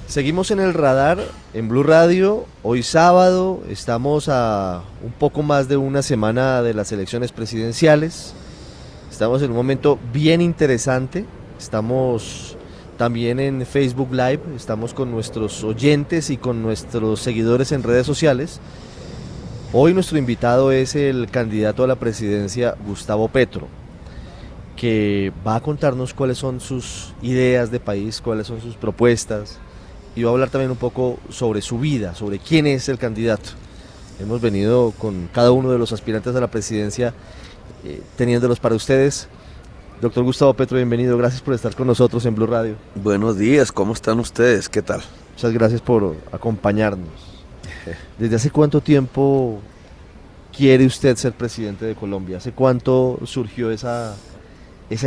Seguimos en el radar en Blue Radio. Hoy sábado estamos a un poco más de una semana de las elecciones presidenciales. Estamos en un momento bien interesante. Estamos también en Facebook Live. Estamos con nuestros oyentes y con nuestros seguidores en redes sociales. Hoy nuestro invitado es el candidato a la presidencia, Gustavo Petro, que va a contarnos cuáles son sus ideas de país, cuáles son sus propuestas. Y va a hablar también un poco sobre su vida, sobre quién es el candidato. Hemos venido con cada uno de los aspirantes a la presidencia, teniéndolos para ustedes. Doctor Gustavo Petro, bienvenido, gracias por estar con nosotros en Blue Radio. Buenos días, ¿cómo están ustedes? ¿Qué tal? Muchas gracias por acompañarnos. ¿Desde hace cuánto tiempo quiere usted ser presidente de Colombia? ¿Hace cuánto surgió esa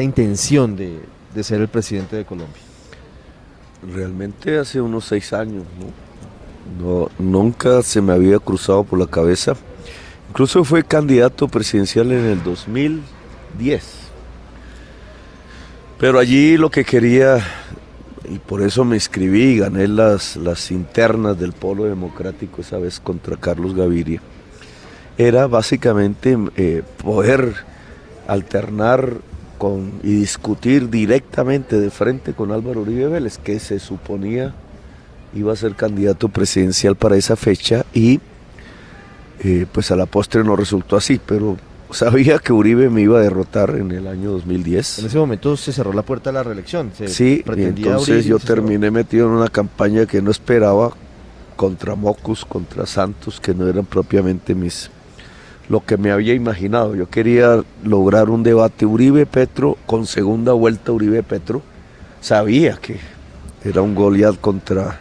intención de ser el presidente de Colombia? Realmente hace unos 6 años, ¿no? Nunca se me había cruzado por la cabeza. Incluso fue candidato presidencial en el 2010. Pero allí lo que quería, y por eso me inscribí y gané las internas del Polo Democrático esa vez contra Carlos Gaviria, era básicamente poder alternar y discutir directamente de frente con Álvaro Uribe Vélez, que se suponía iba a ser candidato presidencial para esa fecha, y pues a la postre no resultó así, pero sabía que Uribe me iba a derrotar en el año 2010. En ese momento se cerró la puerta a la reelección. Sí, y entonces yo terminé metido en una campaña que no esperaba, contra Mocus, contra Santos, que no eran propiamente lo que me había imaginado. Yo quería lograr un debate Uribe-Petro con segunda vuelta Uribe-Petro. Sabía que era un Goliat contra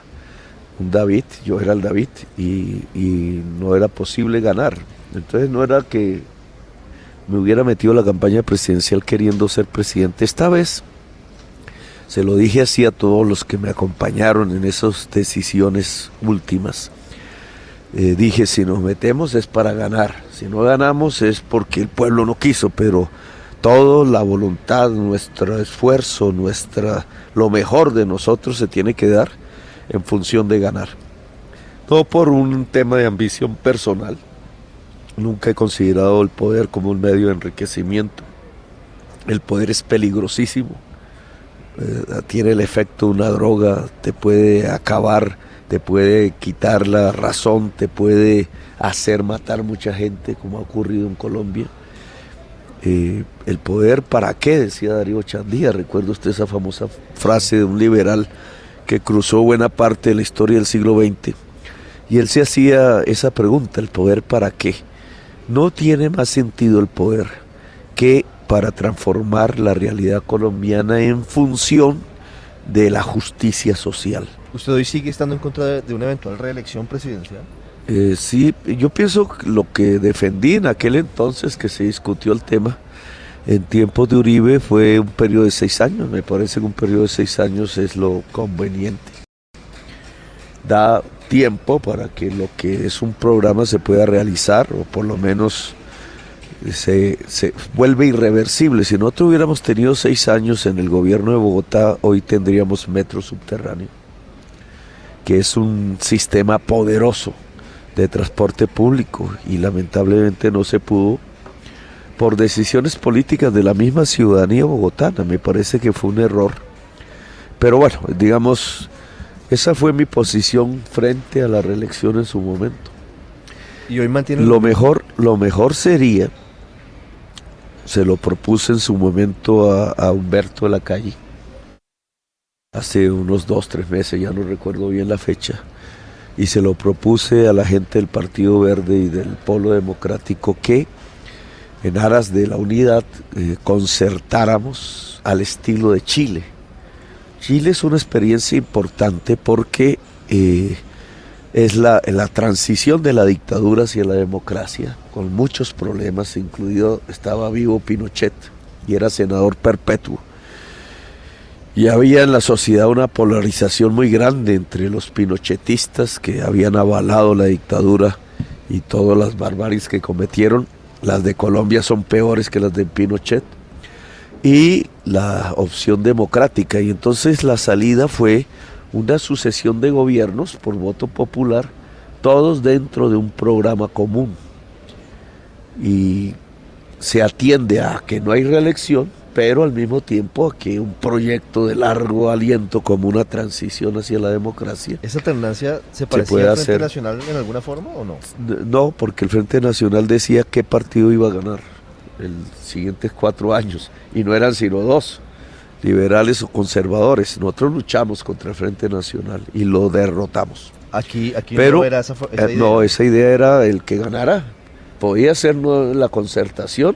un David, yo era el David, y no era posible ganar. Entonces no era que me hubiera metido a la campaña presidencial queriendo ser presidente. Esta vez se lo dije así a todos los que me acompañaron en esas decisiones últimas. Dije, si nos metemos es para ganar, si no ganamos es porque el pueblo no quiso, pero toda la voluntad, nuestro esfuerzo, lo mejor de nosotros se tiene que dar en función de ganar. No por un tema de ambición personal. Nunca he considerado el poder como un medio de enriquecimiento. El poder es peligrosísimo. Tiene el efecto de una droga, te puede acabar, te puede quitar la razón, te puede hacer matar mucha gente, como ha ocurrido en Colombia. El poder, ¿para qué?, decía Darío Chandía. Recuerda usted esa famosa frase de un liberal que cruzó buena parte de la historia del siglo XX. Y él se hacía esa pregunta, ¿el poder para qué? No tiene más sentido el poder que para transformar la realidad colombiana en función de la justicia social. ¿Usted hoy sigue estando en contra de una eventual reelección presidencial? Sí, yo pienso que lo que defendí en aquel entonces que se discutió el tema en tiempos de Uribe fue un periodo de 6 años. Me parece que un periodo de 6 años es lo conveniente. Da tiempo para que lo que es un programa se pueda realizar, o por lo menos se vuelve irreversible. Si nosotros hubiéramos tenido 6 años en el gobierno de Bogotá, hoy tendríamos metro subterráneo, que es un sistema poderoso de transporte público, y lamentablemente no se pudo por decisiones políticas de la misma ciudadanía bogotana. Me parece que fue un error, pero bueno, digamos, esa fue mi posición frente a la reelección en su momento. Y hoy mantiene lo mejor sería, se lo propuse en su momento a Humberto de la Calle, hace unos 2-3 meses, ya no recuerdo bien la fecha, y se lo propuse a la gente del Partido Verde y del Polo Democrático, que en aras de la unidad concertáramos al estilo de Chile. Chile es una experiencia importante porque es la transición de la dictadura hacia la democracia, con muchos problemas, incluido estaba vivo Pinochet y era senador perpetuo. Y había en la sociedad una polarización muy grande entre los pinochetistas, que habían avalado la dictadura y todas las barbaries que cometieron. Las de Colombia son peores que las de Pinochet. Y la opción democrática. Y entonces la salida fue una sucesión de gobiernos por voto popular, todos dentro de un programa común. Y se atiende a que no hay reelección, pero al mismo tiempo a que un proyecto de largo aliento como una transición hacia la democracia. ¿Esa alternancia se parecía al Frente Nacional en alguna forma o no? No, porque el Frente Nacional decía qué partido iba a ganar en los siguientes 4 años, y no eran sino 2, liberales o conservadores. Nosotros luchamos contra el Frente Nacional y lo derrotamos. Aquí pero, no era esa idea. No, esa idea era el que ganara. Podía ser la concertación,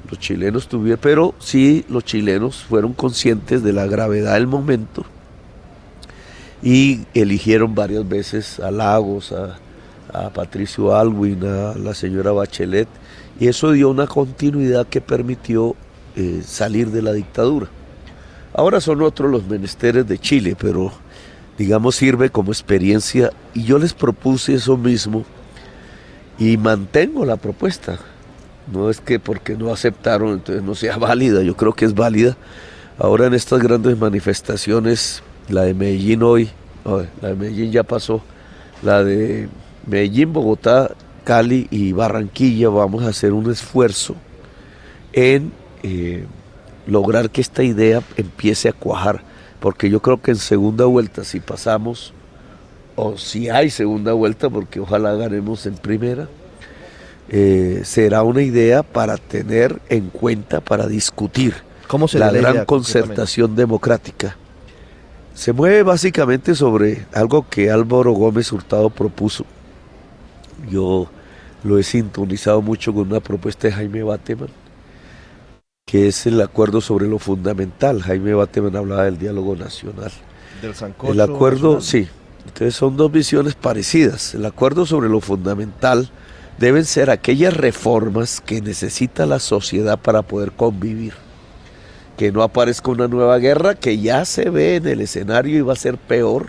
los chilenos tuvieron, pero sí los chilenos fueron conscientes de la gravedad del momento y eligieron varias veces a Lagos, a Patricio Aylwin, a la señora Bachelet, y eso dio una continuidad que permitió salir de la dictadura. Ahora son otros los menesteres de Chile, pero digamos sirve como experiencia, y yo les propuse eso mismo y mantengo la propuesta. No es que porque no aceptaron entonces no sea válida, yo creo que es válida. Ahora en estas grandes manifestaciones, la de Medellín hoy, la de Medellín ya pasó, la de Medellín, Bogotá, Cali y Barranquilla, vamos a hacer un esfuerzo en lograr que esta idea empiece a cuajar, porque yo creo que en segunda vuelta, si pasamos, o si hay segunda vuelta, porque ojalá ganemos en primera, será una idea para tener en cuenta, para discutir la gran concertación democrática. Se mueve básicamente sobre algo que Álvaro Gómez Hurtado propuso. Yo lo he sintonizado mucho con una propuesta de Jaime Bateman, que es el acuerdo sobre lo fundamental. Jaime Bateman hablaba del diálogo nacional. Del sancocho el acuerdo, nacional. Sí. Entonces son dos visiones parecidas. El acuerdo sobre lo fundamental deben ser aquellas reformas que necesita la sociedad para poder convivir. Que no aparezca una nueva guerra que ya se ve en el escenario y va a ser peor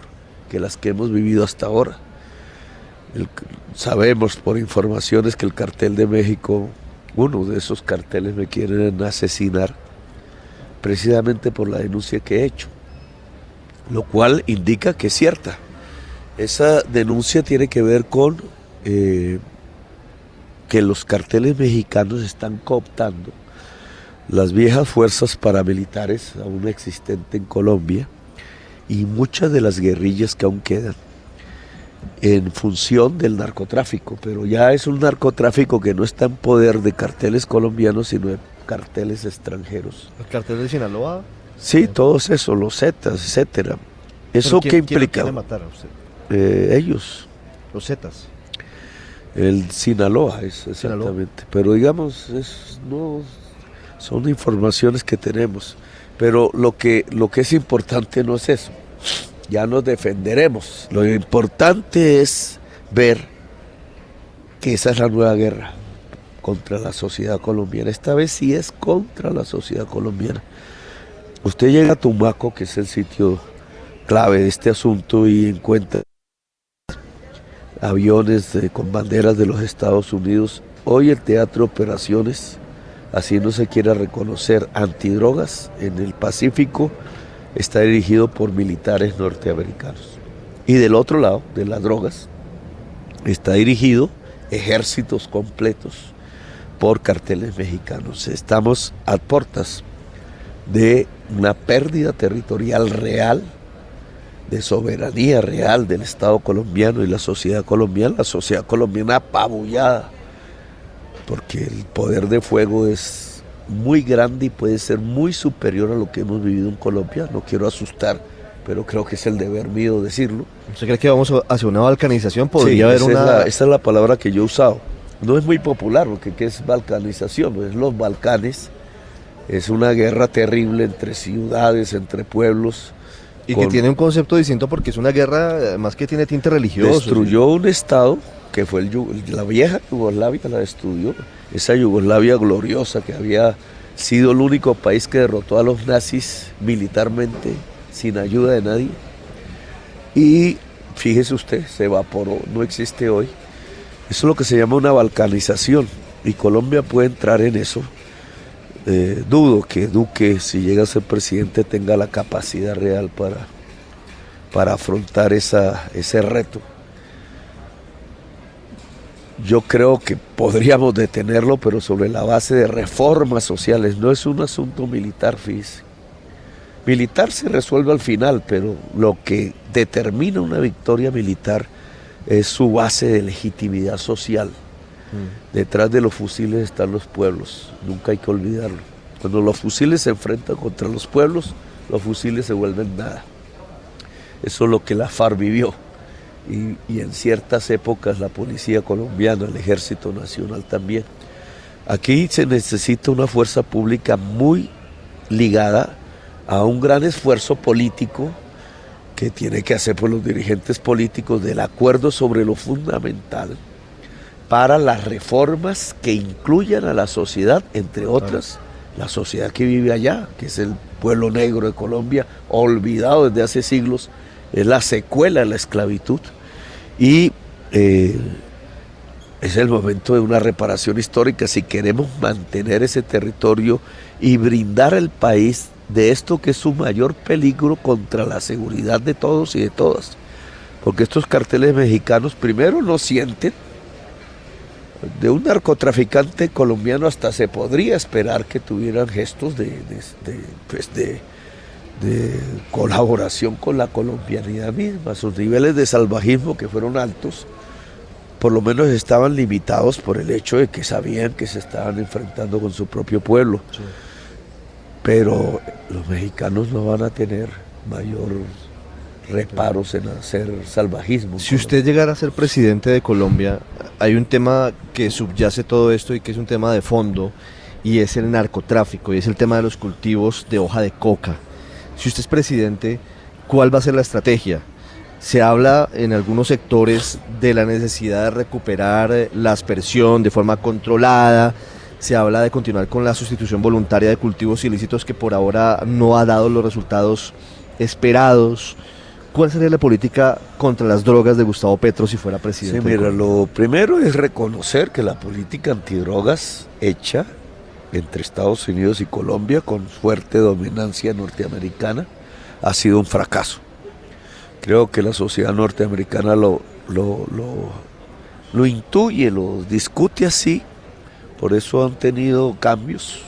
que las que hemos vivido hasta ahora. Sabemos por informaciones que el cartel de México, uno de esos carteles, me quieren asesinar precisamente por la denuncia que he hecho, lo cual indica que es cierta. Esa denuncia tiene que ver con que los carteles mexicanos están cooptando las viejas fuerzas paramilitares aún existentes en Colombia y muchas de las guerrillas que aún quedan en función del narcotráfico, pero ya es un narcotráfico que no está en poder de carteles colombianos, sino de carteles extranjeros. ¿El cartel de Sinaloa? Sí, todos esos, los Zetas, etcétera. ¿Eso qué implica? ¿Quién le mataron a usted? Ellos. Los Zetas. El Sinaloa, es exactamente. Sinaloa. Pero digamos, no son informaciones que tenemos. Pero lo que es importante no es eso. Ya nos defenderemos. Lo importante es ver que esa es la nueva guerra contra la sociedad colombiana. Esta vez sí es contra la sociedad colombiana. Usted llega a Tumaco, que es el sitio clave de este asunto, y encuentra aviones con banderas de los Estados Unidos. Hoy el Teatro de Operaciones, así no se quiera reconocer, antidrogas en el Pacífico, está dirigido por militares norteamericanos. Y del otro lado, de las drogas, está dirigido ejércitos completos por carteles mexicanos. Estamos a puertas de una pérdida territorial real, de soberanía real del Estado colombiano y la sociedad colombiana apabullada, porque el poder de fuego es muy grande y puede ser muy superior a lo que hemos vivido en Colombia. No quiero asustar, pero creo que es el deber mío decirlo. ¿Usted cree que vamos hacia una balcanización? ¿Podría haber una...? Esa es la palabra que yo he usado. No es muy popular, porque ¿qué es balcanización? Pues los Balcanes es una guerra terrible entre ciudades, entre pueblos. Y que tiene un concepto distinto porque es una guerra, además, que tiene tinte religioso. Destruyó un estado que fue la vieja Yugoslavia, la destruyó. Esa Yugoslavia gloriosa que había sido el único país que derrotó a los nazis militarmente, sin ayuda de nadie. Y fíjese usted, se evaporó, no existe hoy. Eso es lo que se llama una balcanización, y Colombia puede entrar en eso. Dudo que Duque, si llega a ser presidente, tenga la capacidad real para afrontar ese reto. Yo creo que podríamos detenerlo, pero sobre la base de reformas sociales. No es un asunto militar, fíjese. Militar se resuelve al final, pero lo que determina una victoria militar es su base de legitimidad social. Detrás de los fusiles están los pueblos, nunca hay que olvidarlo. Cuando los fusiles se enfrentan contra los pueblos, los fusiles se vuelven nada. Eso es lo que la FARC vivió. Y en ciertas épocas la policía colombiana, el Ejército Nacional también. Aquí se necesita una fuerza pública muy ligada a un gran esfuerzo político que tiene que hacer por los dirigentes políticos del acuerdo sobre lo fundamental para las reformas que incluyan a la sociedad, entre otras, la sociedad que vive allá, que es el pueblo negro de Colombia, olvidado desde hace siglos, es la secuela de la esclavitud, y es el momento de una reparación histórica si queremos mantener ese territorio y brindar al país de esto que es su mayor peligro contra la seguridad de todos y de todas. Porque estos carteles mexicanos primero no sienten. De un narcotraficante colombiano hasta se podría esperar que tuvieran gestos de colaboración con la colombianidad misma. Sus niveles de salvajismo, que fueron altos, por lo menos estaban limitados por el hecho de que sabían que se estaban enfrentando con su propio pueblo. Sí. Pero los mexicanos no van a tener mayor reparos en hacer salvajismo. Si usted llegara a ser presidente de Colombia, hay un tema que subyace todo esto y que es un tema de fondo, y es el narcotráfico, y es el tema de los cultivos de hoja de coca. Si usted es presidente, ¿cuál va a ser la estrategia? Se habla en algunos sectores de la necesidad de recuperar la aspersión de forma controlada, se habla de continuar con la sustitución voluntaria de cultivos ilícitos que por ahora no ha dado los resultados esperados. ¿Cuál sería la política contra las drogas de Gustavo Petro si fuera presidente? Sí, mira, lo primero es reconocer que la política antidrogas hecha entre Estados Unidos y Colombia, con fuerte dominancia norteamericana, ha sido un fracaso. Creo que la sociedad norteamericana lo intuye, lo discute así, por eso han tenido cambios,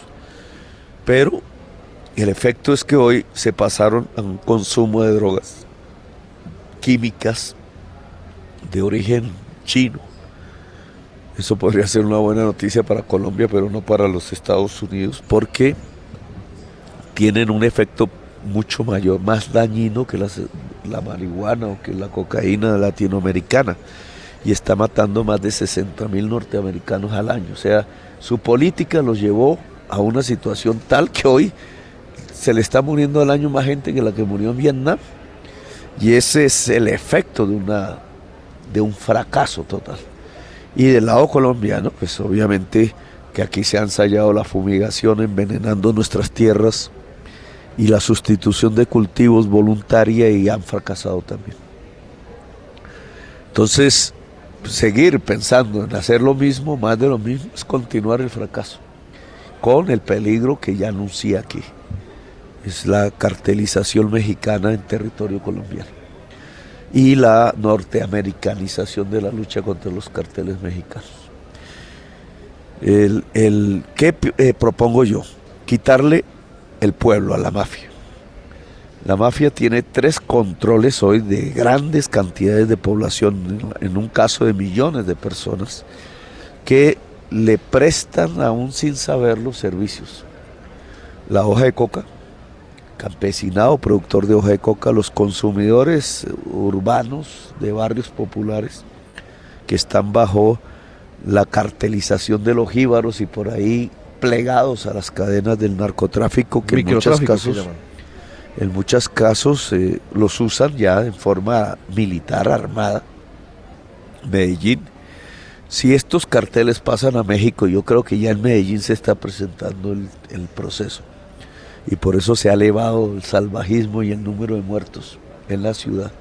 pero el efecto es que hoy se pasaron a un consumo de drogas químicas de origen chino. Eso podría ser una buena noticia para Colombia, pero no para los Estados Unidos, porque tienen un efecto mucho mayor, más dañino que la marihuana o que la cocaína latinoamericana, y está matando más de 60,000 norteamericanos al año. O sea, su política los llevó a una situación tal que hoy se le está muriendo al año más gente que la que murió en Vietnam, y ese es el efecto de un fracaso total. Y del lado colombiano, pues obviamente que aquí se ha ensayado la fumigación envenenando nuestras tierras y la sustitución de cultivos voluntaria, y han fracasado también. Entonces, seguir pensando en hacer lo mismo, más de lo mismo, es continuar el fracaso, con el peligro que ya anuncié aquí. Es la cartelización mexicana en territorio colombiano y la norteamericanización de la lucha contra los carteles mexicanos. ¿Qué propongo yo? Quitarle el pueblo a la mafia. La mafia tiene 3 controles hoy de grandes cantidades de población, en un caso de millones de personas, que le prestan aún sin saber los servicios. La hoja de coca, campesinado, productor de hoja de coca, los consumidores urbanos de barrios populares que están bajo la cartelización de los jíbaros y por ahí plegados a las cadenas del narcotráfico, que en muchos casos los usan ya en forma militar armada. Medellín, si estos carteles pasan a México, yo creo que ya en Medellín se está presentando el proceso, y por eso se ha elevado el salvajismo y el número de muertos en la ciudad.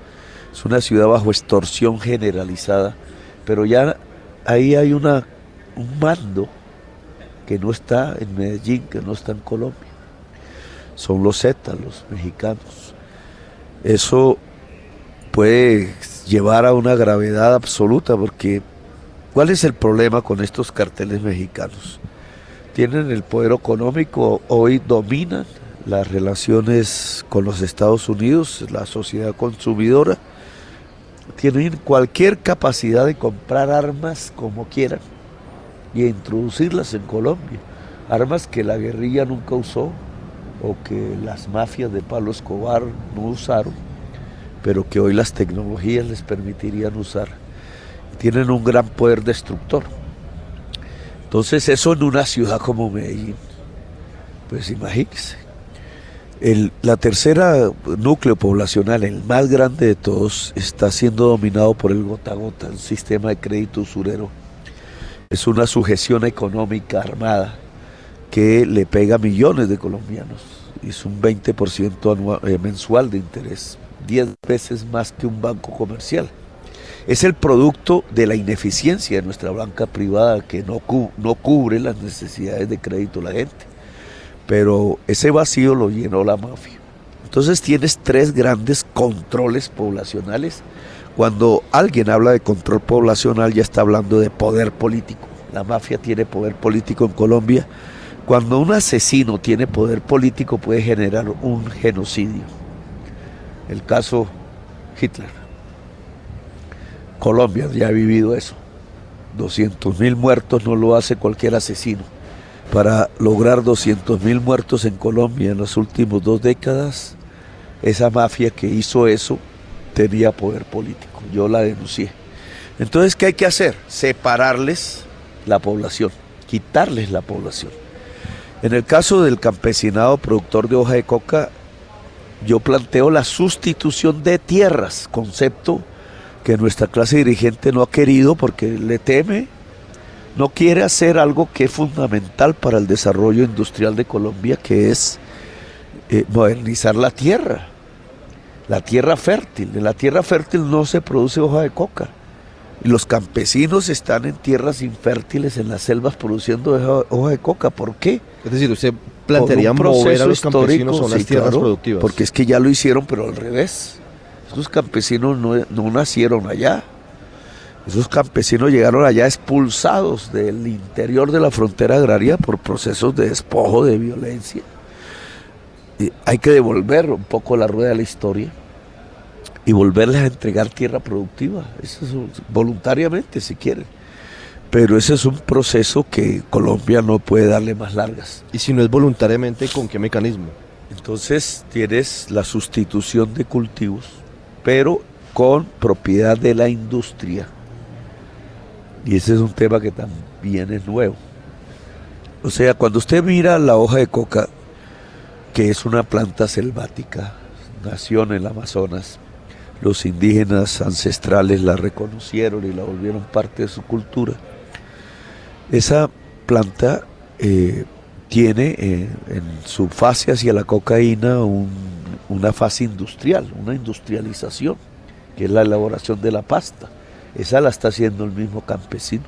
Es una ciudad bajo extorsión generalizada, pero ya ahí hay un mando que no está en Medellín, que no está en Colombia. Son los Zetas, los mexicanos. Eso puede llevar a una gravedad absoluta, porque ¿cuál es el problema con estos carteles mexicanos? Tienen el poder económico, hoy dominan las relaciones con los Estados Unidos, la sociedad consumidora, tienen cualquier capacidad de comprar armas como quieran y introducirlas en Colombia, armas que la guerrilla nunca usó o que las mafias de Pablo Escobar no usaron, pero que hoy las tecnologías les permitirían usar. Tienen un gran poder destructor. Entonces eso en una ciudad como Medellín, pues imagínense. La tercera núcleo poblacional, el más grande de todos, está siendo dominado por el gota a gota, el sistema de crédito usurero. Es una sujeción económica armada que le pega a millones de colombianos. Es un 20% mensual de interés, 10 veces más que un banco comercial. Es el producto de la ineficiencia de nuestra banca privada que no cubre las necesidades de crédito de la gente. Pero ese vacío lo llenó la mafia. Entonces tienes 3 grandes controles poblacionales. Cuando alguien habla de control poblacional ya está hablando de poder político. La mafia tiene poder político en Colombia. Cuando un asesino tiene poder político puede generar un genocidio. El caso Hitler. Colombia ya ha vivido eso. 200.000 muertos no lo hace cualquier asesino. Para lograr 200.000 muertos en Colombia en las últimas 2 décadas, esa mafia que hizo eso tenía poder político. Yo la denuncié. Entonces, ¿qué hay que hacer? Separarles la población, quitarles la población. En el caso del campesinado productor de hoja de coca, yo planteo la sustitución de tierras, concepto que nuestra clase dirigente no ha querido porque le teme. No quiere hacer algo que es fundamental para el desarrollo industrial de Colombia, que es modernizar la tierra fértil. En la tierra fértil no se produce hoja de coca. Y los campesinos están en tierras infértiles, en las selvas, produciendo hoja de coca. ¿Por qué? Es decir, usted plantearía mover a los campesinos a unas tierras productivas. Porque es que ya lo hicieron, pero al revés. Esos campesinos no nacieron allá. Esos campesinos llegaron allá expulsados del interior de la frontera agraria por procesos de despojo, de violencia. Y hay que devolver un poco la rueda de la historia y volverles a entregar tierra productiva, eso es voluntariamente si quieren. Pero ese es un proceso que Colombia no puede darle más largas. Y si no es voluntariamente, ¿con qué mecanismo? Entonces tienes la sustitución de cultivos, pero con propiedad de la industria. Y ese es un tema que también es nuevo. O sea, cuando usted mira la hoja de coca, que es una planta selvática, nació en el Amazonas, los indígenas ancestrales la reconocieron y la volvieron parte de su cultura. Esa planta tiene en su fase hacia la cocaína una fase industrial, una industrialización, que es la elaboración de la pasta. Esa la está haciendo el mismo campesino.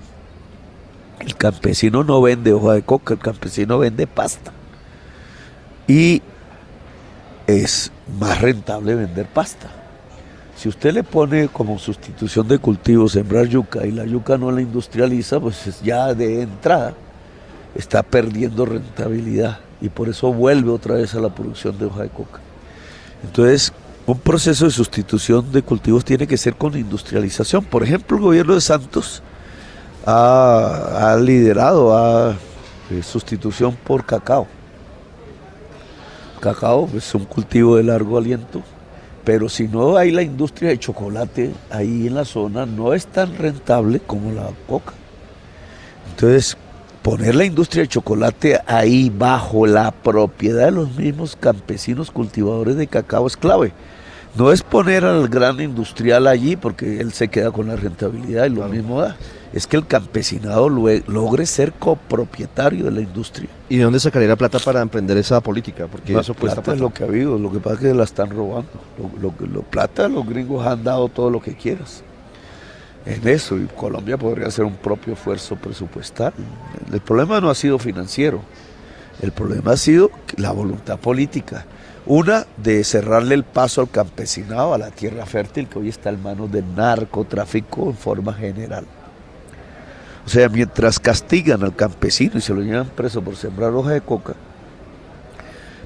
El campesino no vende hoja de coca, el campesino vende pasta. Y es más rentable vender pasta. Si usted le pone como sustitución de cultivo sembrar yuca y la yuca no la industrializa, pues ya de entrada está perdiendo rentabilidad y por eso vuelve otra vez a la producción de hoja de coca. Entonces, un proceso de sustitución de cultivos tiene que ser con industrialización. Por ejemplo, el gobierno de Santos ha liderado sustitución por cacao. Cacao es un cultivo de largo aliento, pero si no hay la industria de chocolate ahí en la zona, no es tan rentable como la coca. Entonces, poner la industria de chocolate ahí bajo la propiedad de los mismos campesinos cultivadores de cacao es clave. No es poner al gran industrial allí porque él se queda con la rentabilidad y lo mismo da. Es que el campesinado logre ser copropietario de la industria. ¿Y de dónde sacaría la plata para emprender esa política? Porque la eso cuesta plata. Es lo que ha habido, lo que pasa es que la están robando. Plata, los gringos han dado todo lo que quieras en eso, y Colombia podría hacer un propio esfuerzo presupuestal. El problema no ha sido financiero, el problema ha sido la voluntad política. Una, de cerrarle el paso al campesinado, a la tierra fértil, que hoy está en manos del narcotráfico en forma general. O sea, mientras castigan al campesino y se lo llevan preso por sembrar hoja de coca,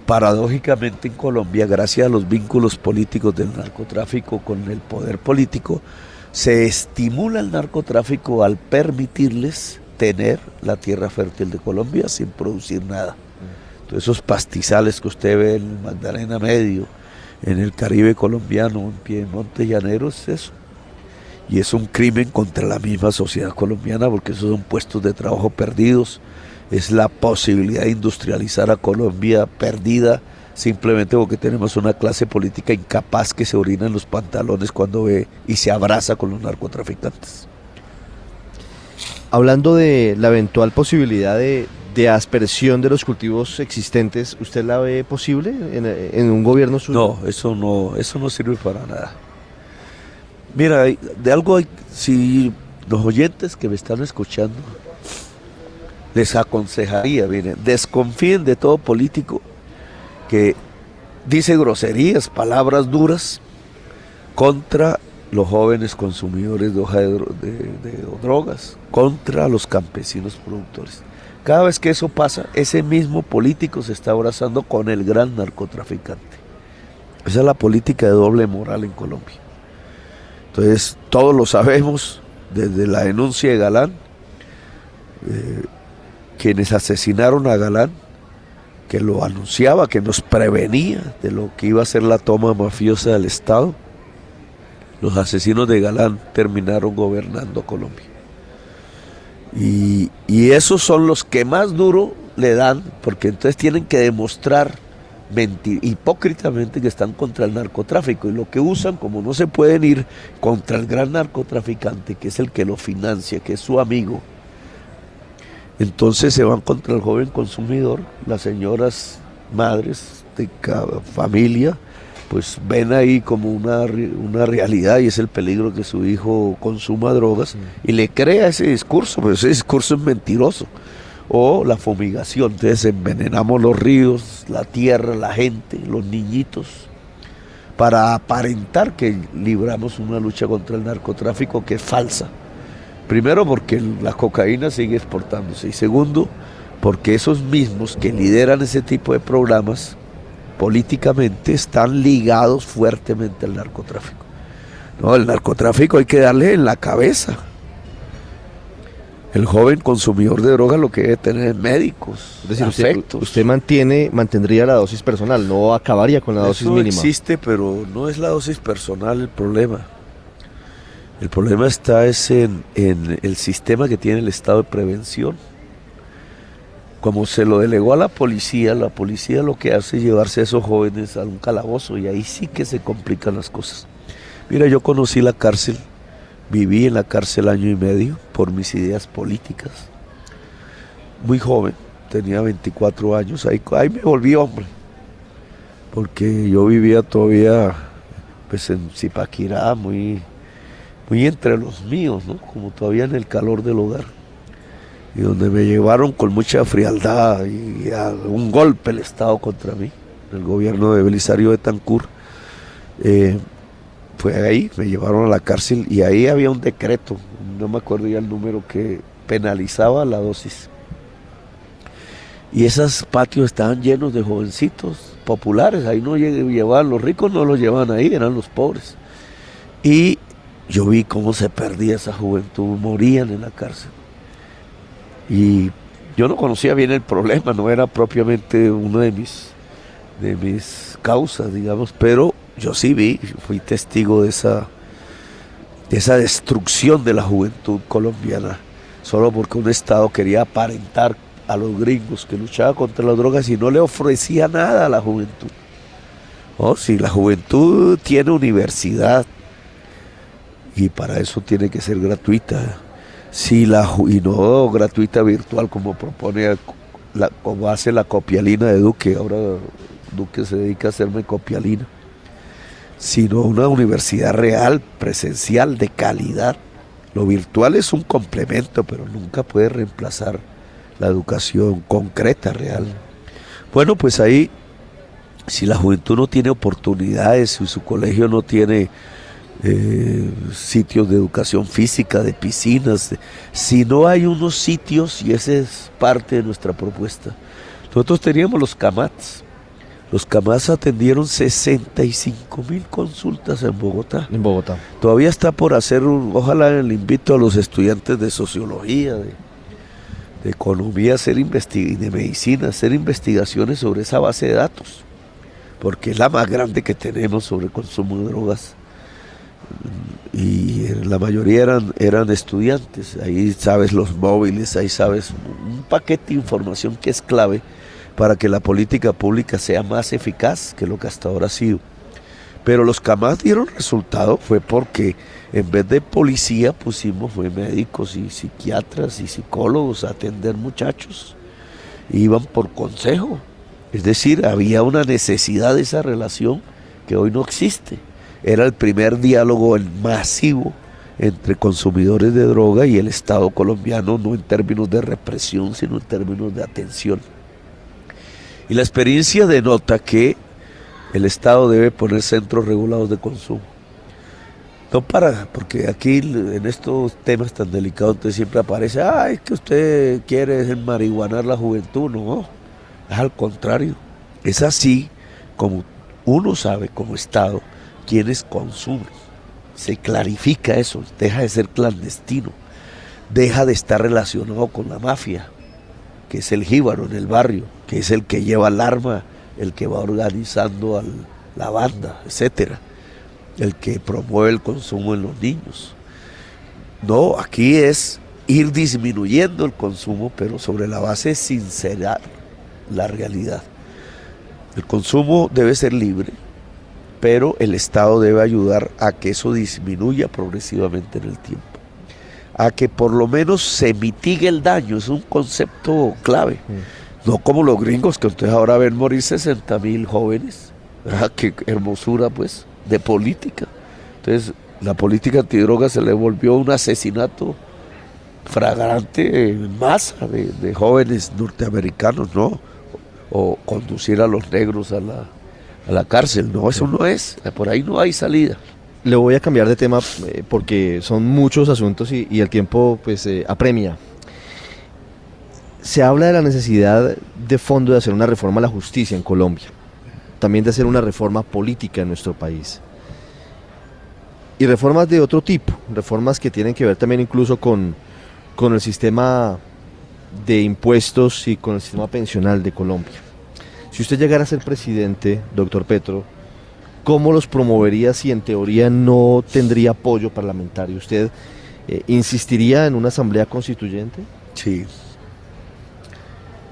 paradójicamente en Colombia, gracias a los vínculos políticos del narcotráfico con el poder político, se estimula el narcotráfico al permitirles tener la tierra fértil de Colombia sin producir nada. Entonces, esos pastizales que usted ve en el Magdalena Medio, en el Caribe colombiano, en Piedemonte Llanero, es eso. Y es un crimen contra la misma sociedad colombiana, porque esos son puestos de trabajo perdidos, es la posibilidad de industrializar a Colombia perdida, simplemente porque tenemos una clase política incapaz que se orina en los pantalones cuando ve y se abraza con los narcotraficantes. Hablando de la eventual posibilidad de aspersión de los cultivos existentes, ¿usted la ve posible en un gobierno suyo? No, eso no sirve para nada. Mira, de algo hay, si los oyentes que me están escuchando, les aconsejaría, miren, desconfíen de todo político que dice groserías, palabras duras contra los jóvenes consumidores de hoja de drogas, contra los campesinos productores. Cada vez que eso pasa, ese mismo político se está abrazando con el gran narcotraficante. Esa es la política de doble moral en Colombia. Entonces, todos lo sabemos, desde la denuncia de Galán, quienes asesinaron a Galán, que lo anunciaba, que nos prevenía de lo que iba a ser la toma mafiosa del Estado, los asesinos de Galán terminaron gobernando Colombia. Y esos son los que más duro le dan, porque entonces tienen que demostrar hipócritamente que están contra el narcotráfico, y lo que usan, como no se pueden ir contra el gran narcotraficante, que es el que lo financia, que es su amigo, entonces se van contra el joven consumidor. Las señoras madres de cada familia pues ven ahí como una realidad, y es el peligro que su hijo consuma drogas, y le crea ese discurso, pero ese discurso es mentiroso. O la fumigación, entonces envenenamos los ríos, la tierra, la gente, los niñitos, para aparentar que libramos una lucha contra el narcotráfico que es falsa. Primero, porque la cocaína sigue exportándose, y segundo, porque esos mismos que lideran ese tipo de programas políticamente están ligados fuertemente al narcotráfico. No, el narcotráfico hay que darle en la cabeza. El joven consumidor de drogas lo que debe tener es médicos, es decir, usted mantendría la dosis personal, no acabaría con la dosis mínima. Eso existe, pero no es la dosis personal el problema. El problema está en el sistema que tiene el Estado de prevención. Como se lo delegó a la policía lo que hace es llevarse a esos jóvenes a un calabozo, y ahí sí que se complican las cosas. Mira, yo conocí la cárcel, viví en la cárcel 1 año y medio por mis ideas políticas. Muy joven, tenía 24 años, ahí me volví hombre, porque yo vivía todavía pues en Zipaquirá, muy entre los míos, ¿no? Como todavía en el calor del hogar. Y donde me llevaron con mucha frialdad y a un golpe el Estado contra mí, el gobierno de Belisario Betancur, fue ahí, me llevaron a la cárcel, y ahí había un decreto, no me acuerdo ya el número, que penalizaba la dosis. Y esos patios estaban llenos de jovencitos populares, ahí no llevaban, los ricos no los llevaban ahí, eran los pobres. Y yo vi cómo se perdía esa juventud, morían en la cárcel. Y yo no conocía bien el problema, no era propiamente una de mis causas, digamos, pero yo sí fui testigo de esa destrucción de la juventud colombiana, solo porque un Estado quería aparentar a los gringos que luchaba contra las drogas y no le ofrecía nada a la juventud. Oh, si la juventud tiene universidad, y para eso tiene que ser gratuita, y no gratuita virtual como propone, como hace la copialina de Duque. Ahora Duque se dedica a hacerme copialina, sino una universidad real, presencial, de calidad. Lo virtual es un complemento, pero nunca puede reemplazar la educación concreta, real. Bueno, pues ahí Si la juventud no tiene oportunidades, si su colegio no tiene sitios de educación física, de piscinas, si no hay unos sitios, y esa es parte de nuestra propuesta. Nosotros teníamos los CAMATs. Los CAMATs atendieron 65,000 consultas en Bogotá. En Bogotá. Todavía está por hacer, ojalá le invito a los estudiantes de sociología, de economía y de medicina, hacer investigaciones sobre esa base de datos, porque es la más grande que tenemos sobre consumo de drogas. Y la mayoría eran estudiantes. Ahí sabes los móviles, ahí sabes un paquete de información que es clave para que la política pública sea más eficaz que lo que hasta ahora ha sido. Pero los CAMAS dieron resultado, fue porque en vez de policía pusimos fue médicos y psiquiatras y psicólogos a atender muchachos. Iban por consejo. Es decir, había una necesidad de esa relación que hoy no existe. Era el primer diálogo masivo entre consumidores de droga y el Estado colombiano, no en términos de represión, sino en términos de atención. Y la experiencia denota que el Estado debe poner centros regulados de consumo. No porque aquí en estos temas tan delicados entonces siempre aparece, es que usted quiere marihuanar la juventud. No, es al contrario. Es así como uno sabe como Estado quiénes consumen. Se clarifica eso, deja de ser clandestino, deja de estar relacionado con la mafia, que es el jíbaro en el barrio, que es el que lleva el arma, el que va organizando la banda, etcétera, el que promueve el consumo en los niños. No, aquí es ir disminuyendo el consumo, pero sobre la base de sincerar la realidad. El consumo debe ser libre, pero el Estado debe ayudar a que eso disminuya progresivamente en el tiempo, a que por lo menos se mitigue el daño. Es un concepto clave. No como los gringos, que ustedes ahora ven morir 60,000 jóvenes. Qué hermosura, pues, de política. Entonces, la política antidroga se le volvió un asesinato flagrante en masa de jóvenes norteamericanos, ¿no? O conducir a los negros a la cárcel. No, eso no es. Por ahí no hay salida. Le voy a cambiar de tema porque son muchos asuntos y el tiempo pues apremia. Se habla de la necesidad de fondo de hacer una reforma a la justicia en Colombia, también de hacer una reforma política en nuestro país. Y reformas de otro tipo, reformas que tienen que ver también incluso con el sistema de impuestos y con el sistema pensional de Colombia. Si usted llegara a ser presidente, doctor Petro, ¿cómo los promovería si en teoría no tendría apoyo parlamentario? ¿Usted insistiría en una asamblea constituyente? Sí.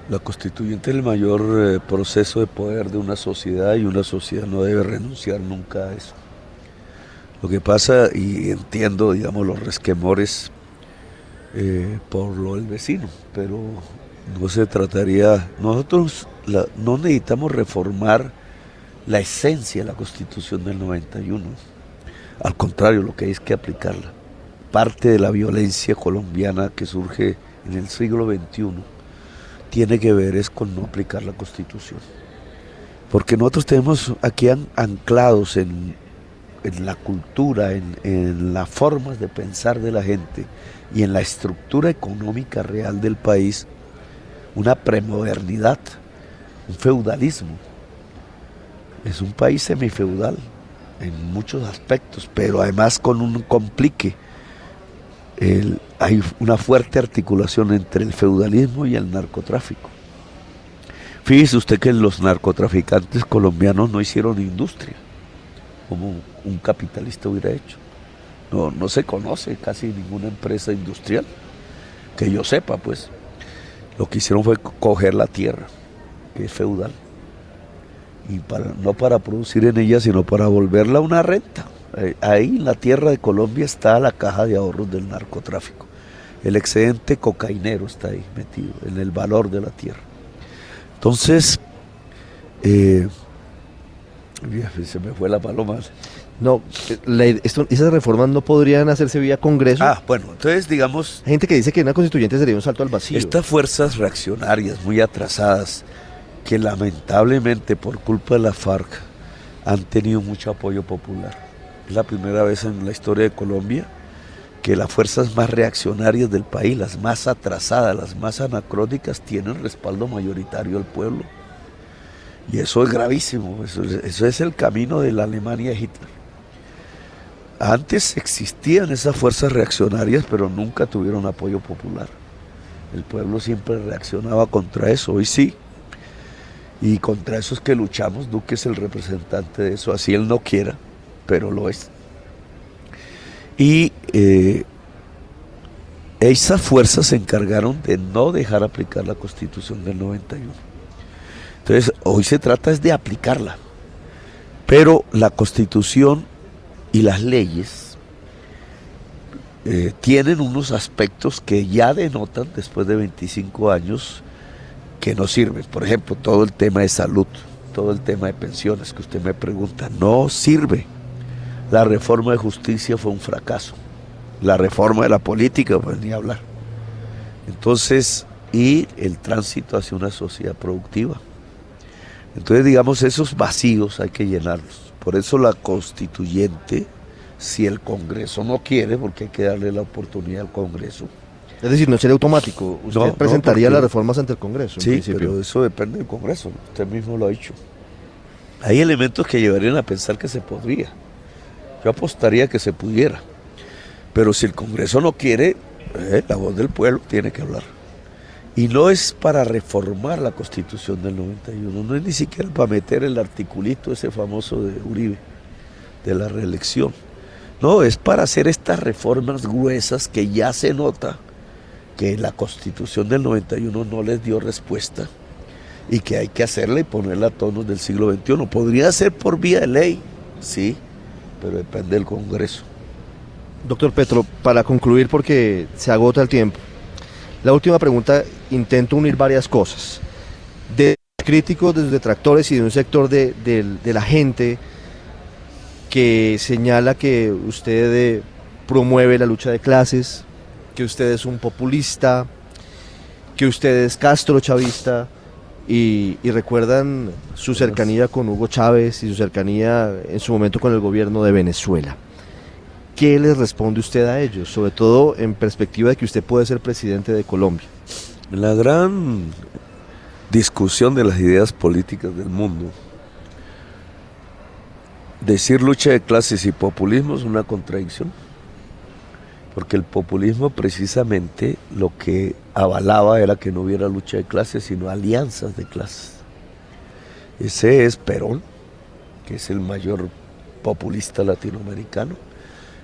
La constituyente es el mayor proceso de poder de una sociedad y una sociedad no debe renunciar nunca a eso. Lo que pasa, y entiendo, digamos, los resquemores por lo del vecino, pero no se trataría, nosotros no necesitamos reformar la esencia de la Constitución del 91, al contrario, lo que hay es que aplicarla. Parte de la violencia colombiana que surge en el siglo XXI tiene que ver es con no aplicar la Constitución, porque nosotros tenemos aquí anclados en la cultura, en las formas de pensar de la gente y en la estructura económica real del país, una premodernidad, un feudalismo. Es un país semifeudal en muchos aspectos, pero además con un complique. Hay una fuerte articulación entre el feudalismo y el narcotráfico. Fíjese usted que los narcotraficantes colombianos no hicieron industria, como un capitalista hubiera hecho. No se conoce casi ninguna empresa industrial, que yo sepa, pues. Lo que hicieron fue coger la tierra, que es feudal, y no para producir en ella, sino para volverla una renta. Ahí en la tierra de Colombia está la caja de ahorros del narcotráfico. El excedente cocainero está ahí metido, en el valor de la tierra. Entonces, se me fue la paloma. No, esas reformas no podrían hacerse vía Congreso. Bueno, entonces digamos... Hay gente que dice que una constituyente sería un salto al vacío. Estas fuerzas reaccionarias muy atrasadas que lamentablemente por culpa de la FARC han tenido mucho apoyo popular. Es la primera vez en la historia de Colombia que las fuerzas más reaccionarias del país, las más atrasadas, las más anacrónicas, tienen respaldo mayoritario del pueblo. Y eso es gravísimo, eso es el camino de la Alemania de Hitler. Antes existían esas fuerzas reaccionarias, pero nunca tuvieron apoyo popular. El pueblo siempre reaccionaba contra eso, hoy sí. Y contra eso es que luchamos. Duque es el representante de eso, así él no quiera, pero lo es. Y esas fuerzas se encargaron de no dejar aplicar la Constitución del 91. Entonces, hoy se trata es de aplicarla. Pero la Constitución y las leyes tienen unos aspectos que ya denotan, después de 25 años, que no sirven. Por ejemplo, todo el tema de salud, todo el tema de pensiones que usted me pregunta, no sirve. La reforma de justicia fue un fracaso. La reforma de la política, pues ni hablar. Entonces, y el tránsito hacia una sociedad productiva. Entonces, digamos, esos vacíos hay que llenarlos. Por eso la constituyente, si el Congreso no quiere, porque hay que darle la oportunidad al Congreso. Es decir, no sería automático. Usted presentaría las reformas ante el Congreso. Sí, pero eso depende del Congreso. Usted mismo lo ha dicho. Hay elementos que llevarían a pensar que se podría. Yo apostaría que se pudiera. Pero si el Congreso no quiere, la voz del pueblo tiene que hablar. Y no es para reformar la Constitución del 91, no es ni siquiera para meter el articulito ese famoso de Uribe, de la reelección. No, es para hacer estas reformas gruesas que ya se nota que la Constitución del 91 no les dio respuesta y que hay que hacerla y ponerla a tonos del siglo XXI. Podría ser por vía de ley, sí, pero depende del Congreso. Doctor Petro, para concluir, porque se agota el tiempo, la última pregunta, intento unir varias cosas. De críticos, de sus detractores y de un sector de la gente que señala que usted promueve la lucha de clases, que usted es un populista, que usted es castrochavista y recuerdan su cercanía con Hugo Chávez y su cercanía en su momento con el gobierno de Venezuela. ¿Qué les responde usted a ellos? Sobre todo en perspectiva de que usted puede ser presidente de Colombia. La gran discusión de las ideas políticas del mundo, decir lucha de clases y populismo es una contradicción, porque el populismo precisamente lo que avalaba era que no hubiera lucha de clases, sino alianzas de clases. Ese es Perón, que es el mayor populista latinoamericano.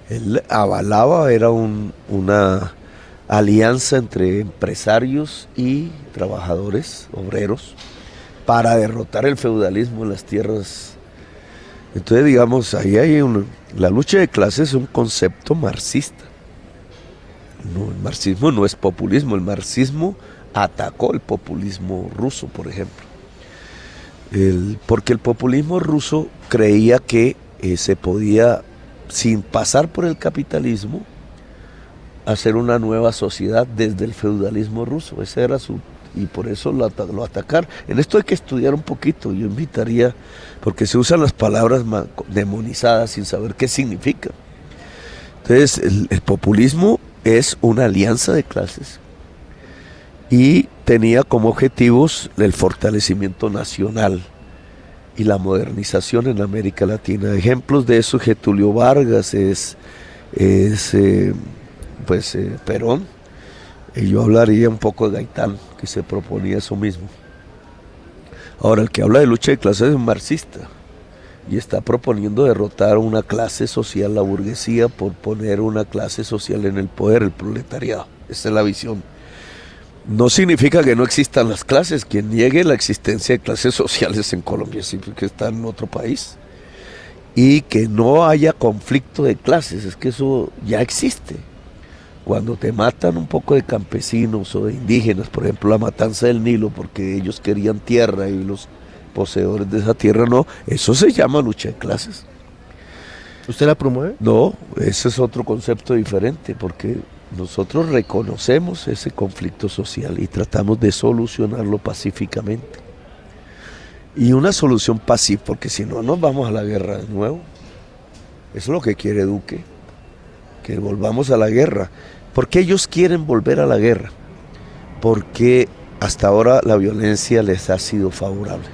Él avalaba, era una alianza entre empresarios y trabajadores, obreros, para derrotar el feudalismo en las tierras. Entonces, digamos, ahí hay la lucha de clases es un concepto marxista. No, el marxismo no es populismo, el marxismo atacó el populismo ruso, por ejemplo. Porque el populismo ruso creía que se podía, sin pasar por el capitalismo, hacer una nueva sociedad desde el feudalismo ruso. Ese era y por eso lo atacaron. En esto hay que estudiar un poquito, yo invitaría, porque se usan las palabras demonizadas sin saber qué significa. Entonces, el populismo es una alianza de clases y tenía como objetivos el fortalecimiento nacional y la modernización en América Latina. Ejemplos de eso, Getúlio Vargas, Perón, y yo hablaría un poco de Gaitán, que se proponía eso mismo. Ahora, el que habla de lucha de clases es un marxista y está proponiendo derrotar una clase social, la burguesía, por poner una clase social en el poder, el proletariado. Esa es la visión. No significa que no existan las clases. Quien niegue la existencia de clases sociales en Colombia significa que está en otro país. Y que no haya conflicto de clases, es que eso ya existe. Cuando te matan un poco de campesinos o de indígenas, por ejemplo la matanza del Nilo, porque ellos querían tierra y los poseedores de esa tierra no, eso se llama lucha de clases. ¿Usted la promueve? No, ese es otro concepto diferente, porque nosotros reconocemos ese conflicto social y tratamos de solucionarlo pacíficamente. y una solución pacífica, porque si no nos vamos a la guerra de nuevo. Eso es lo que quiere Duque, que volvamos a la guerra. ¿Por qué ellos quieren volver a la guerra? Porque hasta ahora la violencia les ha sido favorable.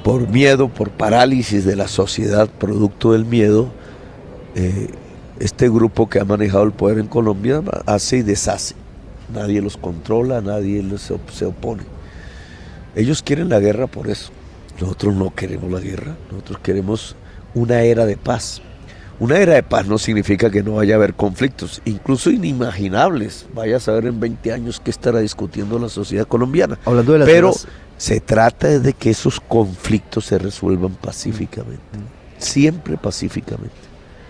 Por miedo, por parálisis de la sociedad, producto del miedo, este grupo que ha manejado el poder en Colombia hace y deshace. Nadie los controla, nadie se opone. Ellos quieren la guerra por eso. Nosotros no queremos la guerra, nosotros queremos una era de paz. Una era de paz no significa que no vaya a haber conflictos, incluso inimaginables. Vaya a saber en 20 años qué estará discutiendo la sociedad colombiana. Hablando de las Pero guerras, se trata de que esos conflictos se resuelvan pacíficamente, siempre pacíficamente.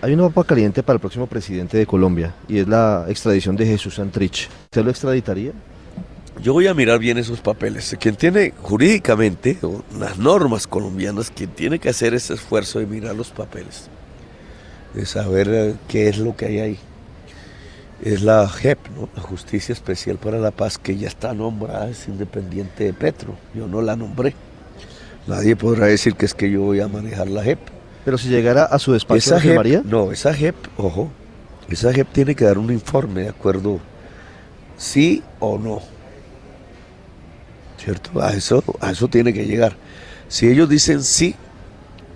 hay una papa caliente para el próximo presidente de Colombia y es la extradición de Jesús Santrich. ¿Usted lo extraditaría? Yo voy a mirar bien esos papeles. Quien tiene jurídicamente, o las normas colombianas, quien tiene que hacer ese esfuerzo de mirar los papeles, de saber qué es lo que hay ahí, es la JEP, ¿no? La Justicia Especial para la Paz, que ya está nombrada, es independiente de Petro. Yo no la nombré. Nadie podrá decir que es que yo voy a manejar la JEP. Pero si llegara a su despacho, ¿lo firmaría? No, esa JEP, ojo, esa JEP tiene que dar un informe de acuerdo, sí o no. ¿Cierto? A eso tiene que llegar. Si ellos dicen sí,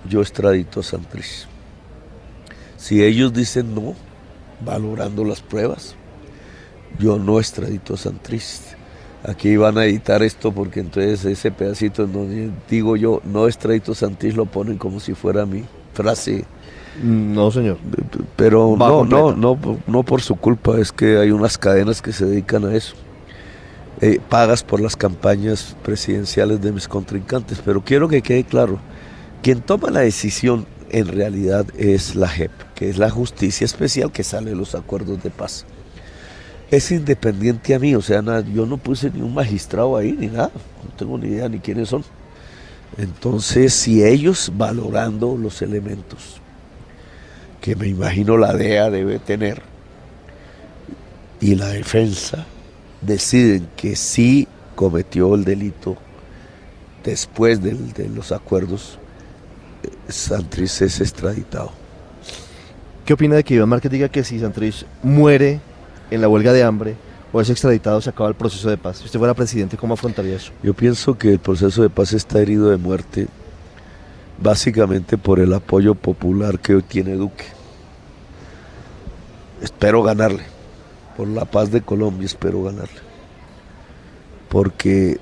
yo extradito a Santrich. Si ellos dicen no, valorando las pruebas, yo no extradito a Santrich. Aquí van a editar esto porque entonces ese pedacito en donde digo yo no extradito a Santrich lo ponen como si fuera mi frase. No, señor. Pero no por su culpa, es que hay unas cadenas que se dedican a eso. Pagas por las campañas presidenciales de mis contrincantes, pero quiero que quede claro, quien toma la decisión en realidad es la JEP, que es la Justicia Especial que sale de los acuerdos de paz. Es independiente a mí, o sea, yo no puse ni un magistrado ahí, ni nada, no tengo ni idea ni quiénes son. Entonces, si ellos, valorando los elementos que me imagino la DEA debe tener, y la defensa, deciden que sí cometió el delito después de los acuerdos, Santrich es extraditado. ¿Qué opina de que Iván Márquez diga que si Santrich muere en la huelga de hambre o es extraditado se acaba el proceso de paz? Si usted fuera presidente, ¿cómo afrontaría eso? Yo pienso que el proceso de paz está herido de muerte básicamente por el apoyo popular que hoy tiene Duque. Espero ganarle. Por la paz de Colombia espero ganarle. Porque,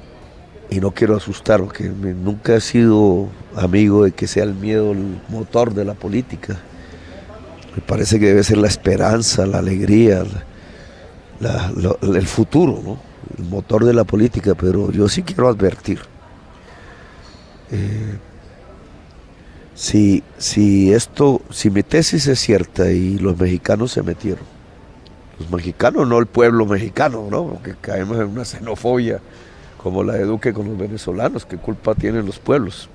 y no quiero asustar, porque nunca he sido amigo de que sea el miedo el motor de la política. Me parece que debe ser la esperanza, la alegría, el futuro, ¿no? El motor de la política, pero yo sí quiero advertir. Si mi tesis es cierta y los mexicanos se metieron, los mexicanos, no el pueblo mexicano, ¿no? Porque caemos en una xenofobia como la de Duque con los venezolanos, ¿qué culpa tienen los pueblos?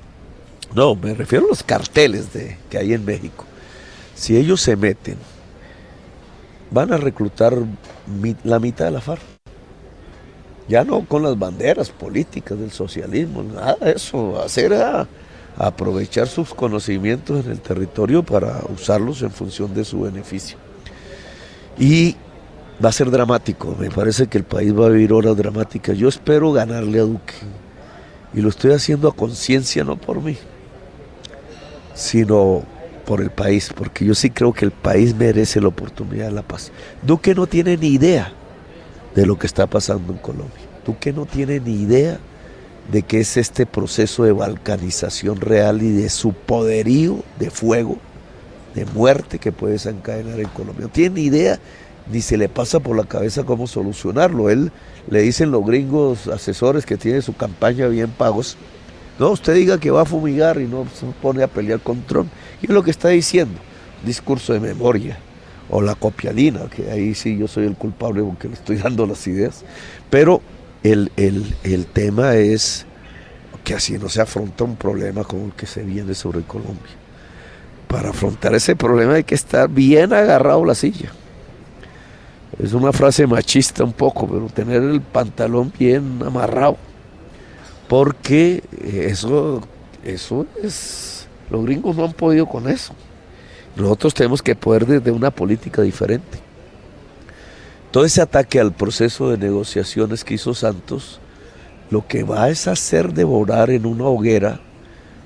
No, me refiero a los carteles que hay en México. Si ellos se meten, van a reclutar la mitad de la FARC. Ya no con las banderas políticas del socialismo, nada de eso, aprovechar sus conocimientos en el territorio para usarlos en función de su beneficio. Y va a ser dramático, me parece que el país va a vivir horas dramáticas. Yo espero ganarle a Duque y lo estoy haciendo a conciencia, no por mí, sino por el país, porque yo sí creo que el país merece la oportunidad de la paz. Duque no tiene ni idea de lo que está pasando en Colombia. Duque no tiene ni idea de qué es este proceso de balcanización real y de su poderío de fuego, de muerte que puede desencadenar en Colombia. No tiene ni idea, ni se le pasa por la cabeza cómo solucionarlo. Él le dicen los gringos asesores que tiene su campaña bien pagos, no, usted diga que va a fumigar y no se pone a pelear con Trump. Y es lo que está diciendo, discurso de memoria, o la copialina, que ahí sí yo soy el culpable porque le estoy dando las ideas. Pero el tema es que así no se afronta un problema como el que se viene sobre Colombia. Para afrontar ese problema hay que estar bien agarrado a la silla. Es una frase machista un poco, pero tener el pantalón bien amarrado. porque eso es, los gringos no han podido con eso. Nosotros tenemos que poder desde una política diferente. Todo ese ataque al proceso de negociaciones que hizo Santos, lo que va es hacer devorar en una hoguera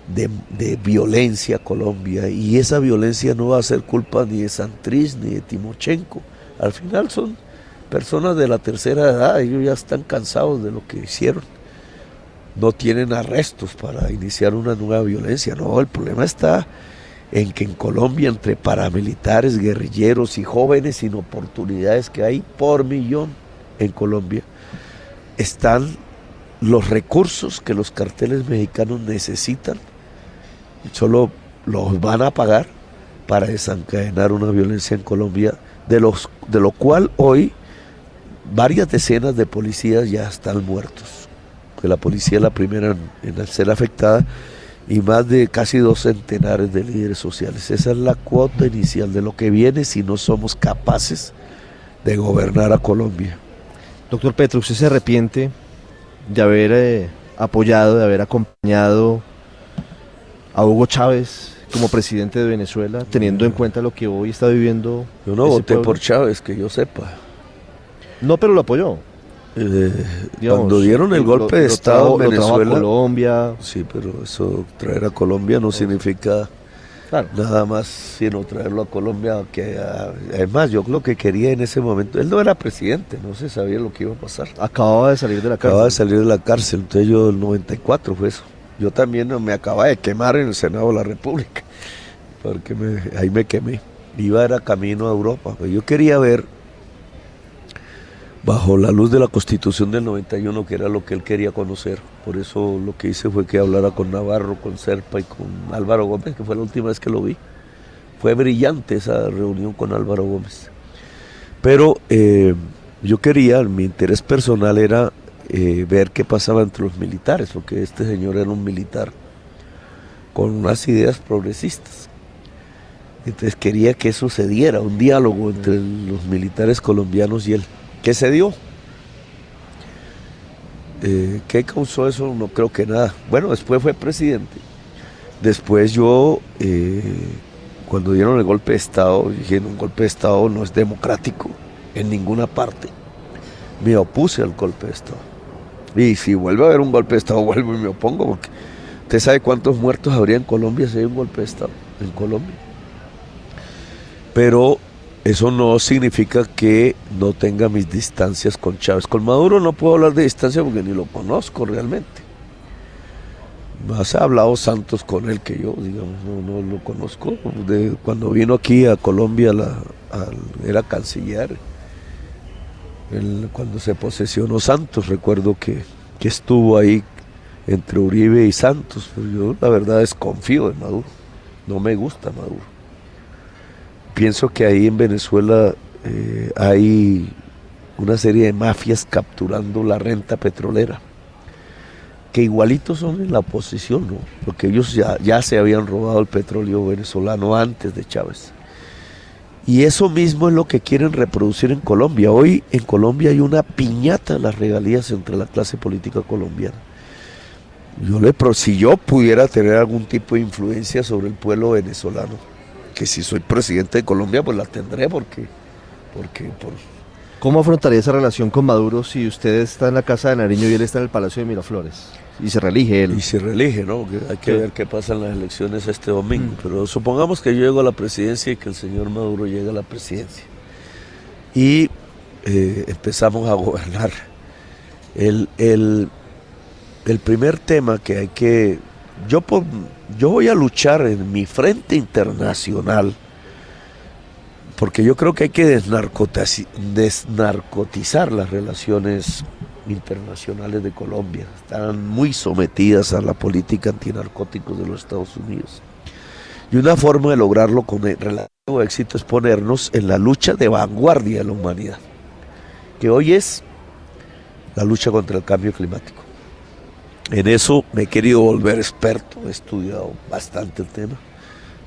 de violencia a Colombia, y esa violencia no va a ser culpa ni de Santrich ni de Timochenko. Al final son personas de la tercera edad, ellos ya están cansados de lo que hicieron. No tienen arrestos para iniciar una nueva violencia. No, el problema está en que en Colombia, entre paramilitares, guerrilleros y jóvenes sin oportunidades que hay por millón en Colombia, están los recursos que los carteles mexicanos necesitan, solo los van a pagar para desencadenar una violencia en Colombia, de lo cual hoy varias decenas de policías ya están muertos, que la policía es la primera en ser afectada, y más de casi 2 centenares de líderes sociales. Esa es la cuota inicial de lo que viene si no somos capaces de gobernar a Colombia. Doctor Petro, ¿usted se arrepiente de haber apoyado, de haber acompañado a Hugo Chávez como presidente de Venezuela, teniendo en cuenta lo que hoy está viviendo? Yo no voté por Chávez, que yo sepa. No, pero lo apoyó. Digamos, cuando dieron el golpe de Estado en Venezuela, a Colombia. Sí, pero eso, traer a Colombia no significa nada más sino traerlo a Colombia, que además yo lo que quería en ese momento, él no era presidente, no se sabía lo que iba a pasar. Acababa de salir de la cárcel. Acababa de salir de la cárcel, entonces yo el 94 fue eso. Yo también me acababa de quemar en el Senado de la República, porque ahí me quemé. Era camino a Europa, pero yo quería ver bajo la luz de la Constitución del 91, que era lo que él quería conocer. Por eso lo que hice fue que hablara con Navarro, con Serpa y con Álvaro Gómez, que fue la última vez que lo vi. Fue brillante esa reunión con Álvaro Gómez. Pero yo quería, mi interés personal era ver qué pasaba entre los militares, porque este señor era un militar con unas ideas progresistas. Entonces quería que eso se diera, un diálogo entre los militares colombianos y él. ¿Qué se dio? ¿Qué causó eso? No creo que nada. Bueno, después fue presidente. Después yo, cuando dieron el golpe de Estado, dije, un golpe de Estado no es democrático en ninguna parte. Me opuse al golpe de Estado. Y si vuelve a haber un golpe de Estado, vuelvo y me opongo, porque usted sabe cuántos muertos habría en Colombia si hay un golpe de Estado en Colombia. Pero eso no significa que no tenga mis distancias con Chávez. Con Maduro no puedo hablar de distancia porque ni lo conozco realmente. Más ha hablado Santos con él que yo, digamos, no lo conozco. Cuando vino aquí a Colombia, era canciller. Cuando se posesionó Santos, recuerdo que estuvo ahí entre Uribe y Santos, pero yo la verdad desconfío de Maduro. No me gusta Maduro. Pienso que ahí en Venezuela hay una serie de mafias capturando la renta petrolera, que igualitos son en la oposición, ¿no? Porque ellos ya se habían robado el petróleo venezolano antes de Chávez. Y eso mismo es lo que quieren reproducir en Colombia. Hoy en Colombia hay una piñata de las regalías entre la clase política colombiana. Si yo pudiera tener algún tipo de influencia sobre el pueblo venezolano, que si soy presidente de Colombia, pues la tendré porque ¿Cómo afrontaría esa relación con Maduro si usted está en la casa de Nariño y él está en el Palacio de Miraflores? Y se reelige él. Y se reelige, ¿no? Hay que ver qué pasa en las elecciones este domingo. Pero supongamos que yo llego a la presidencia y que el señor Maduro llega a la presidencia. Y empezamos a gobernar. El primer tema que hay que... Yo voy a luchar en mi frente internacional, porque yo creo que hay que desnarcotizar las relaciones internacionales de Colombia. Están muy sometidas a la política antinarcóticos de los Estados Unidos. Y una forma de lograrlo con relativo éxito es ponernos en la lucha de vanguardia de la humanidad, que hoy es la lucha contra el cambio climático. En eso me he querido volver experto, he estudiado bastante el tema.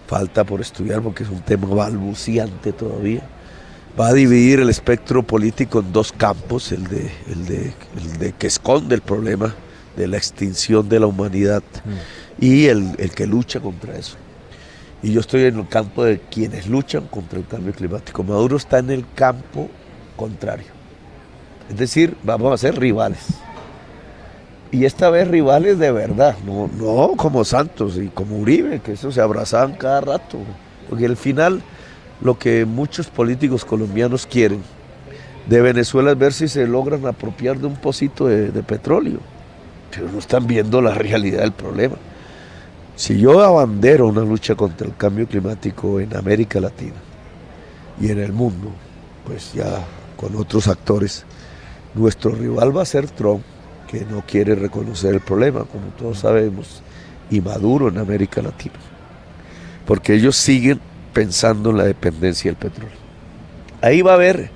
Falta por estudiar porque es un tema balbuciante todavía. Va a dividir el espectro político en dos campos, el de que esconde el problema de la extinción de la humanidad y el que lucha contra eso. Y yo estoy en el campo de quienes luchan contra el cambio climático. Maduro está en el campo contrario. Es decir, vamos a ser rivales. Y esta vez rivales de verdad, no como Santos y como Uribe, que eso se abrazaban cada rato. Porque al final lo que muchos políticos colombianos quieren de Venezuela es ver si se logran apropiar de un pocito de petróleo. Pero no están viendo la realidad del problema. Si yo abandero una lucha contra el cambio climático en América Latina y en el mundo, pues ya con otros actores, nuestro rival va a ser Trump, que no quiere reconocer el problema, como todos sabemos, y Maduro en América Latina, porque ellos siguen pensando en la dependencia del petróleo. Ahí va a haber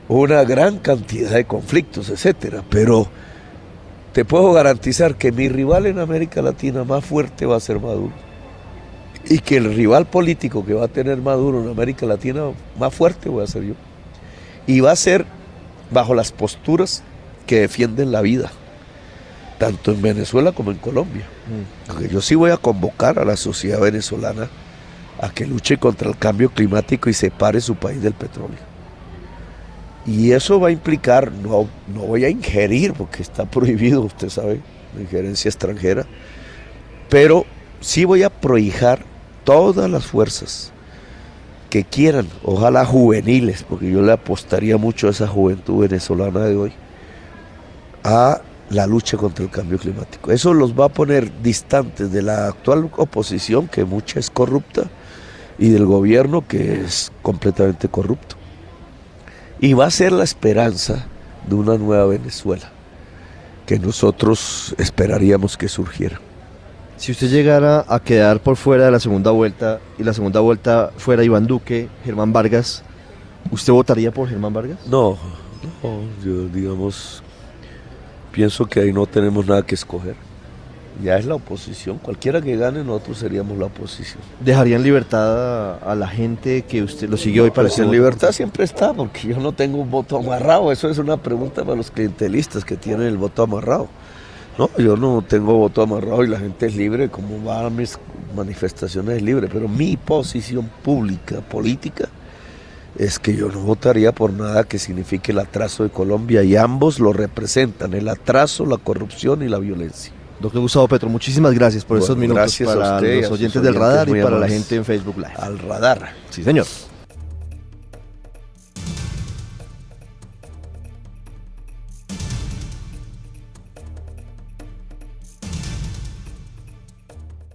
una gran cantidad de conflictos, etcétera, pero te puedo garantizar que mi rival en América Latina más fuerte va a ser Maduro, y que el rival político que va a tener Maduro en América Latina más fuerte voy a ser yo, y va a ser bajo las posturas que defienden la vida, tanto en Venezuela como en Colombia. Porque yo sí voy a convocar a la sociedad venezolana a que luche contra el cambio climático y separe su país del petróleo. Y eso va a implicar, no voy a ingerir, porque está prohibido, usted sabe, la injerencia extranjera, pero sí voy a prohijar todas las fuerzas que quieran, ojalá juveniles, porque yo le apostaría mucho a esa juventud venezolana de hoy, a la lucha contra el cambio climático. Eso los va a poner distantes de la actual oposición, que mucha es corrupta, y del gobierno, que es completamente corrupto. Y va a ser la esperanza de una nueva Venezuela, que nosotros esperaríamos que surgiera. Si usted llegara a quedar por fuera de la segunda vuelta, y la segunda vuelta fuera Iván Duque, Germán Vargas, ¿usted votaría por Germán Vargas? No, yo digamos, pienso que ahí no tenemos nada que escoger. Ya es la oposición, cualquiera que gane, nosotros seríamos la oposición. ¿Dejarían libertad a la gente que usted lo siguió hoy para pues en libertad siempre está, porque yo no tengo un voto amarrado. Eso es una pregunta para los clientelistas que tienen el voto amarrado. No, yo no tengo voto amarrado y la gente es libre, como va a mis manifestaciones es libre, pero mi posición pública, política, es que yo no votaría por nada que signifique el atraso de Colombia, y ambos lo representan, el atraso, la corrupción y la violencia. Doctor Gustavo Petro, muchísimas gracias por estos minutos gracias para a usted, los oyentes del Radar y para amables. la gente en Facebook Live. Al Radar. Sí, señor.